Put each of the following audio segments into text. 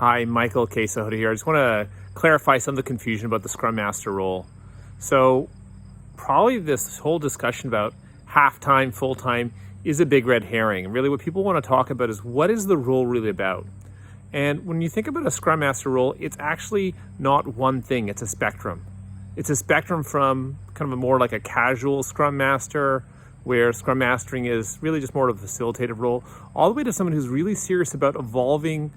Hi, Michael Queso here. I just want to clarify some of the confusion about the Scrum Master role. So probably this whole discussion about half-time, full-time is a big red herring. And really what people want to talk about is what is the role really about? And when you think about a Scrum Master role, it's actually not one thing, it's a spectrum. It's a spectrum from kind of a more like a casual Scrum Master, where Scrum Mastering is really just more of a facilitative role, all the way to someone who's really serious about evolving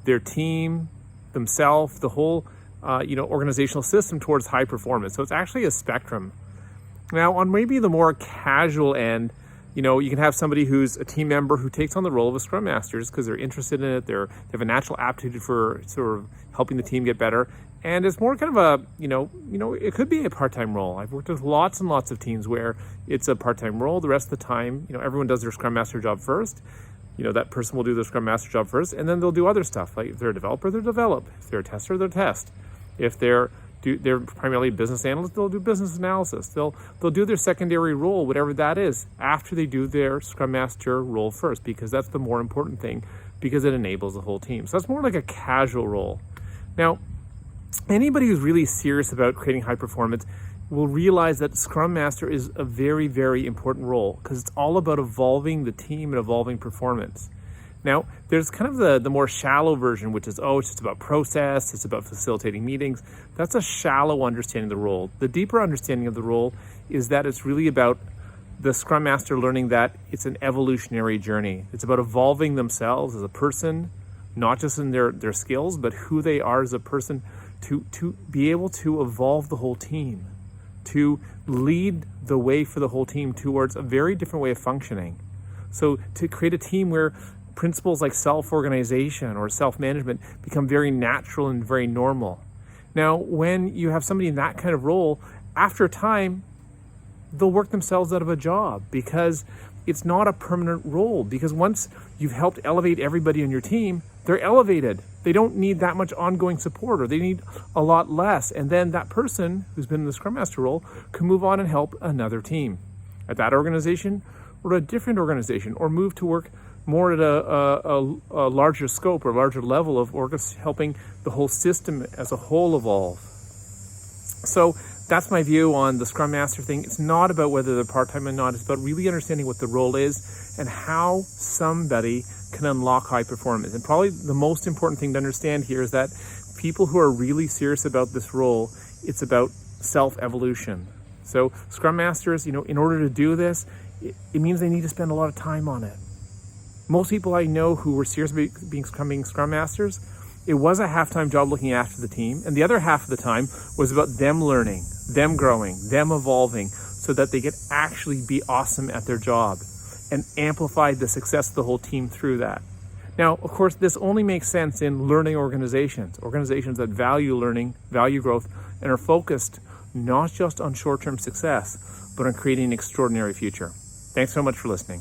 their team, themselves, the whole organizational system towards high performance. So it's actually a spectrum. Now, on maybe the more casual end, you can have somebody who's a team member who takes on the role of a Scrum Master just because they're interested in it. They have a natural aptitude for sort of helping the team get better. And it's more kind of a, it could be a part-time role. I've worked with lots and lots of teams where it's a part-time role. The rest of the time, everyone does their Scrum Master job first. That person will do the Scrum Master job first, and then they'll do other stuff. Like if they're a developer, they'll develop. If they're a tester, they'll test. If they're primarily a business analyst, they'll do business analysis. They'll do their secondary role, whatever that is, after they do their Scrum Master role first, because that's the more important thing, because it enables the whole team. So that's more like a casual role. Now, anybody who's really serious about creating high performance will realize that Scrum Master is a very, very important role because it's all about evolving the team and evolving performance. Now, there's kind of the more shallow version, which is, it's just about process, it's about facilitating meetings. That's a shallow understanding of the role. The deeper understanding of the role is that it's really about the Scrum Master learning that it's an evolutionary journey. It's about evolving themselves as a person, not just in their skills, but who they are as a person, to be able to evolve the whole team, to lead the way for the whole team towards a very different way of functioning. So to create a team where principles like self-organization or self-management become very natural and very normal. Now, when you have somebody in that kind of role, after a time, they'll work themselves out of a job because it's not a permanent role. Because once you've helped elevate everybody on your team, they're elevated. They don't need that much ongoing support, or they need a lot less. And then that person who's been in the Scrum Master role can move on and help another team at that organization or a different organization, or move to work more at a larger scope or larger level of helping the whole system as a whole evolve. So that's my view on the Scrum Master thing. It's not about whether they're part-time or not. It's about really understanding what the role is and how somebody can unlock high performance. And probably the most important thing to understand here is that people who are really serious about this role, it's about self-evolution. So Scrum Masters, in order to do this, it means they need to spend a lot of time on it. Most people I know who were serious about becoming Scrum Masters, it was a half-time job looking after the team, and the other half of the time was about them learning, them growing, them evolving, so that they could actually be awesome at their job and amplify the success of the whole team through that. Now, of course, this only makes sense in learning organizations that value learning, value growth, and are focused not just on short-term success, but on creating an extraordinary future. Thanks so much for listening.